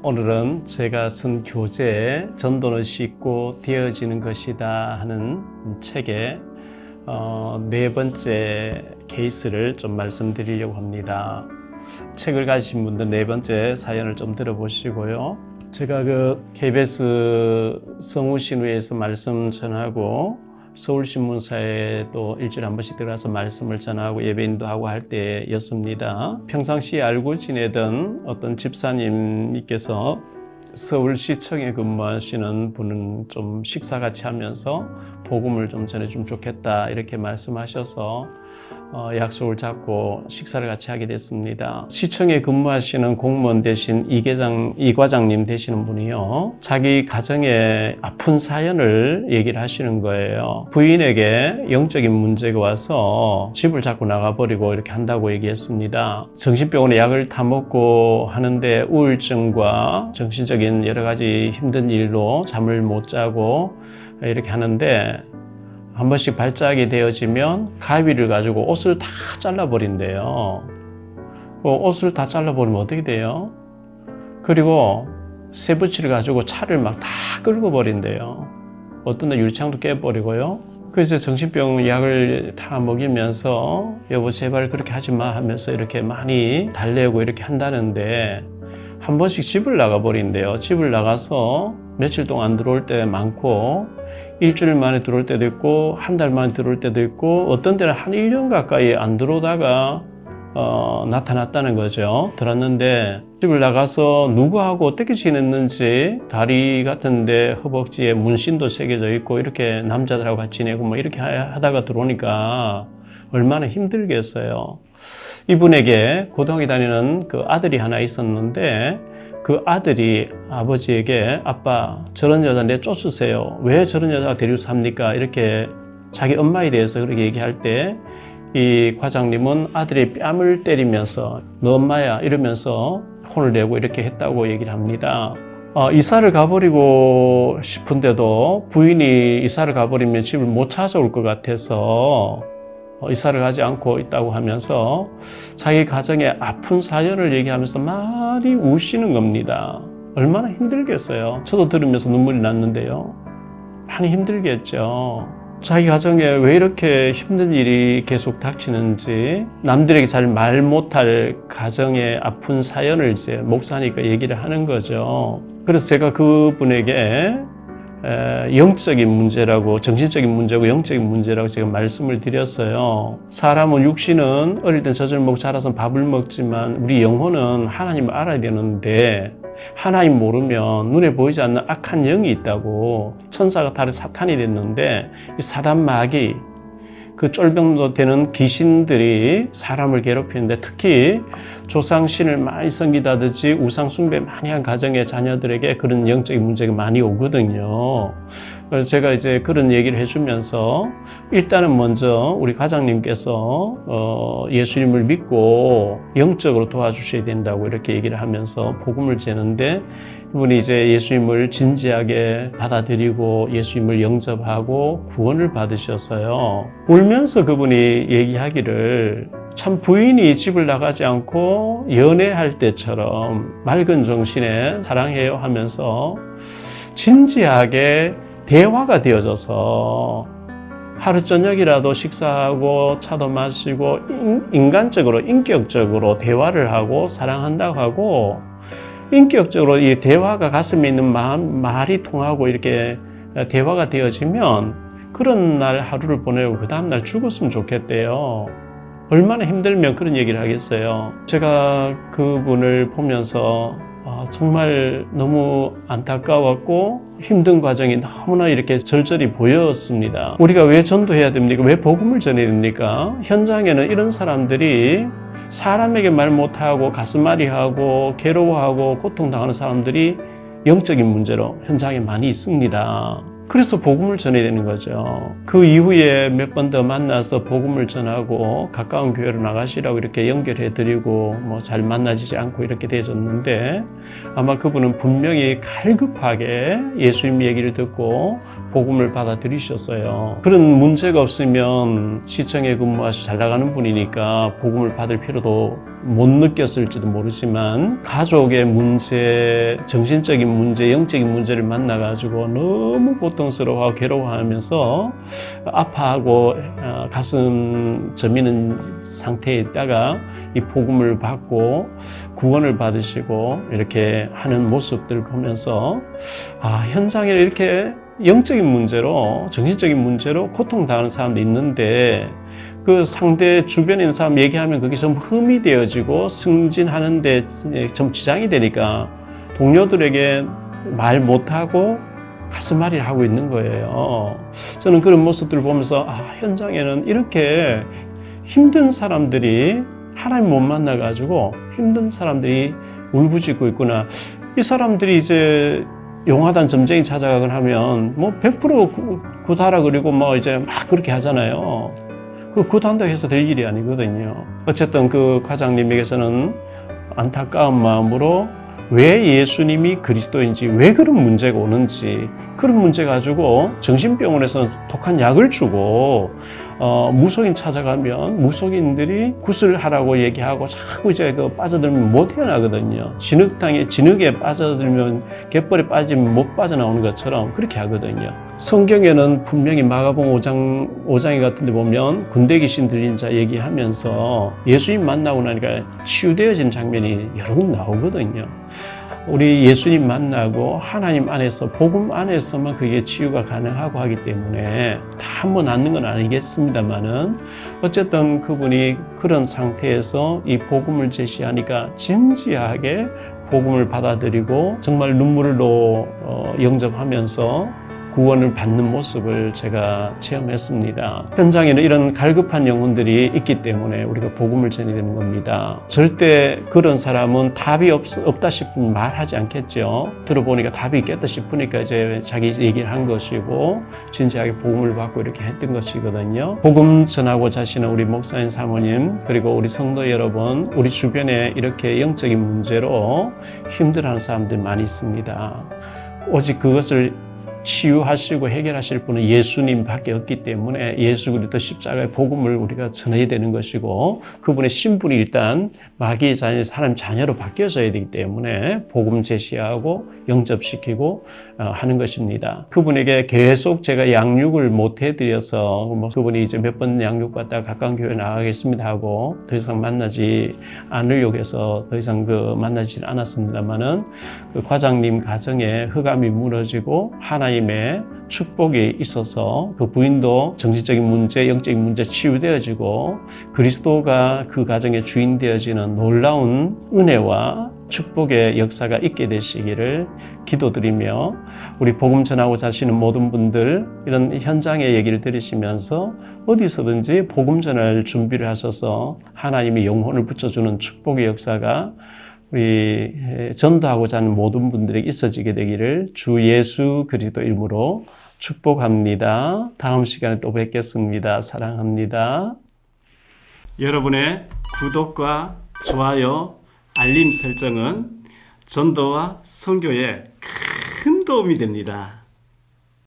오늘은 제가 쓴 교재 전도는 쉽고 되어지는 것이다 하는 책의 네 번째 케이스를 좀 말씀드리려고 합니다. 책을 가지신 분들 네 번째 사연을 좀 들어보시고요. 제가 KBS 성우신우에서 말씀 전하고 서울신문사에 또 일주일에 한 번씩 들어가서 말씀을 전하고 예배인도 하고 할 때였습니다. 평상시에 알고 지내던 어떤 집사님께서 서울시청에 근무하시는 분은 좀 식사 같이 하면서 복음을 좀 전해주면 좋겠다 이렇게 말씀하셔서 약속을 잡고 식사를 같이 하게 됐습니다. 시청에 근무하시는 공무원 대신 이 과장님 되시는 분이요, 자기 가정의 아픈 사연을 얘기를 하시는 거예요. 부인에게 영적인 문제가 와서 집을 자꾸 나가버리고 이렇게 한다고 얘기했습니다. 정신병원에 약을 다 먹고 하는데 우울증과 정신적인 여러 가지 힘든 일로 잠을 못 자고 이렇게 하는데, 한 번씩 발작이 되어지면 가위를 가지고 옷을 다 잘라버린대요. 옷을 다 잘라버리면 어떻게 돼요? 그리고 쇠붙이를 가지고 차를 막 다 끌고 버린대요. 어떤 날 유리창도 깨버리고요. 그래서 정신병 약을 다 먹이면서 여보 제발 그렇게 하지 마 하면서 이렇게 많이 달래고 이렇게 한다는데, 한 번씩 집을 나가버린대요. 집을 나가서 며칠 동안 안 들어올 때 많고, 일주일 만에 들어올 때도 있고 한 달 만에 들어올 때도 있고 어떤 때는 한 1년 가까이 안 들어오다가 나타났다는 거죠. 들었는데 집을 나가서 누구하고 어떻게 지냈는지 다리 같은데 허벅지에 문신도 새겨져 있고 이렇게 남자들하고 같이 지내고 뭐 이렇게 하다가 들어오니까 얼마나 힘들겠어요. 이분에게 고등학교 다니는 그 아들이 하나 있었는데, 그 아들이 아버지에게 아빠 저런 여자 내쫓으세요. 왜 저런 여자가 데리고 삽니까? 이렇게 자기 엄마에 대해서 그렇게 얘기할 때 이 과장님은 아들의 뺨을 때리면서 너 엄마야 이러면서 혼을 내고 이렇게 했다고 얘기를 합니다. 이사를 가버리고 싶은데도 부인이 이사를 가버리면 집을 못 찾아올 것 같아서 이사를 가지 않고 있다고 하면서 자기 가정의 아픈 사연을 얘기하면서 많이 우시는 겁니다. 얼마나 힘들겠어요. 저도 들으면서 눈물이 났는데요. 많이 힘들겠죠. 자기 가정에 왜 이렇게 힘든 일이 계속 닥치는지, 남들에게 잘 말 못할 가정의 아픈 사연을 이제 목사니까 얘기를 하는 거죠. 그래서 제가 그분에게 영적인 문제라고, 정신적인 문제고 영적인 문제라고 제가 말씀을 드렸어요. 사람은 육신은 어릴 땐 젖을 먹고 자라서 밥을 먹지만 우리 영혼은 하나님을 알아야 되는데, 하나님 모르면 눈에 보이지 않는 악한 영이 있다고, 천사가 다른 사탄이 됐는데 이 사단 마귀, 그 쫄병도 되는 귀신들이 사람을 괴롭히는데, 특히 조상신을 많이 섬기다든지 우상 숭배 많이 한 가정의 자녀들에게 그런 영적인 문제가 많이 오거든요. 그래서 제가 이제 그런 얘기를 해주면서, 일단은 먼저 우리 과장님께서 예수님을 믿고 영적으로 도와주셔야 된다고 이렇게 얘기를 하면서 복음을 제는데, 이분이 이제 예수님을 진지하게 받아들이고 예수님을 영접하고 구원을 받으셨어요. 울면서 그분이 얘기하기를, 참 부인이 집을 나가지 않고 연애할 때처럼 맑은 정신에 사랑해요 하면서 진지하게 대화가 되어져서 하루 저녁이라도 식사하고 차도 마시고 인간적으로 인격적으로 대화를 하고 사랑한다고 하고, 인격적으로 이 대화가 가슴에 있는 말이 통하고 이렇게 대화가 되어지면 그런 날 하루를 보내고 그 다음날 죽었으면 좋겠대요. 얼마나 힘들면 그런 얘기를 하겠어요. 제가 그분을 보면서 정말 너무 안타까웠고 힘든 과정이 너무나 이렇게 절절히 보였습니다. 우리가 왜 전도해야 됩니까? 왜 복음을 전해야 됩니까? 현장에는 이런 사람들이, 사람에게 말 못하고 가슴앓이하고 괴로워하고 고통당하는 사람들이 영적인 문제로 현장에 많이 있습니다. 그래서 복음을 전해야 되는 거죠. 그 이후에 몇 번 더 만나서 복음을 전하고 가까운 교회로 나가시라고 이렇게 연결해 드리고 뭐 잘 만나지지 않고 이렇게 되어졌는데, 아마 그분은 분명히 갈급하게 예수님 얘기를 듣고 복음을 받아들이셨어요. 그런 문제가 없으면 시청에 근무하셔서 잘 나가는 분이니까 복음을 받을 필요도 못 느꼈을지도 모르지만, 가족의 문제, 정신적인 문제, 영적인 문제를 만나가지고 너무 고통스러워하고 괴로워하면서 아파하고 가슴 저미는 상태에 있다가 이 복음을 받고 구원을 받으시고 이렇게 하는 모습들을 보면서, 현장에 이렇게 영적인 문제로, 정신적인 문제로 고통당하는 사람도 있는데, 그 상대 주변에 있는 사람 얘기하면 그게 좀 흠이 되어지고 승진하는데 좀 지장이 되니까 동료들에게 말 못하고 가슴앓이를 하고 있는 거예요. 저는 그런 모습들을 보면서 현장에는 이렇게 힘든 사람들이, 하나님 못 만나가지고 힘든 사람들이 울부짖고 있구나. 이 사람들이 이제 용하단 점쟁이 찾아가곤 하면 뭐 100% 구타라 그리고 뭐 이제 막 그렇게 하잖아요. 그 구탄다고 해서 될 일이 아니거든요. 어쨌든 그 과장님에게서는 안타까운 마음으로 왜 예수님이 그리스도인지, 왜 그런 문제가 오는지, 그런 문제 가지고 정신병원에서는 독한 약을 주고 무속인 찾아가면 무속인들이 구슬하라고 얘기하고 자꾸 이제 그 빠져들면 못 헤어나거든요. 진흙에 빠져들면 갯벌에 빠지면 못 빠져나오는 것처럼 그렇게 하거든요. 성경에는 분명히 마가복음 5장에 같은 데 보면 군대 귀신 들린 자 얘기하면서 예수님 만나고 나니까 치유되어진 장면이 여러 번 나오거든요. 우리 예수님 만나고 하나님 안에서, 복음 안에서만 그게 치유가 가능하고 하기 때문에 다 한 번 낫는 건 아니겠습니다만은, 어쨌든 그분이 그런 상태에서 이 복음을 제시하니까 진지하게 복음을 받아들이고 정말 눈물로 영접하면서 구원을 받는 모습을 제가 체험했습니다. 현장에는 이런 갈급한 영혼들이 있기 때문에 우리가 복음을 전해야 되는 겁니다. 절대 그런 사람은 답이 없다 싶으면 말하지 않겠죠. 들어보니까 답이 있겠다 싶으니까 이제 자기 얘기를 한 것이고 진지하게 복음을 받고 이렇게 했던 것이거든요. 복음 전하고자 하시는 우리 목사님, 사모님, 그리고 우리 성도 여러분, 우리 주변에 이렇게 영적인 문제로 힘들어하는 사람들 많이 있습니다. 오직 그것을 치유하시고 해결하실 분은 예수님밖에 없기 때문에 예수 그리스도 십자가의 복음을 우리가 전해야 되는 것이고, 그분의 신분이 일단 마귀의 자녀, 사람 자녀로 바뀌어져야 되기 때문에 복음 제시하고 영접시키고 하는 것입니다. 그분에게 계속 제가 양육을 못 해드려서 그분이 이제 몇 번 양육받다가 가까운 교회 나가겠습니다 하고 더 이상 만나지 않으려고 해서 더 이상 만나지 않았습니다만은, 그 과장님 가정에 흑암이 무너지고 하나님의 축복이 있어서 그 부인도 정신적인 문제, 영적인 문제 치유되어지고 그리스도가 그 가정의 주인 되어지는 놀라운 은혜와 축복의 역사가 있게 되시기를 기도드리며, 우리 복음 전하고자 하시는 모든 분들 이런 현장의 얘기를 들으시면서 어디서든지 복음 전할 준비를 하셔서 하나님이 영혼을 붙여주는 축복의 역사가 우리 전도하고자 하는 모든 분들에게 있어지게 되기를 주 예수 그리스도 이름으로 축복합니다. 다음 시간에 또 뵙겠습니다. 사랑합니다. 여러분의 구독과 좋아요, 알림 설정은 전도와 선교에 큰 도움이 됩니다.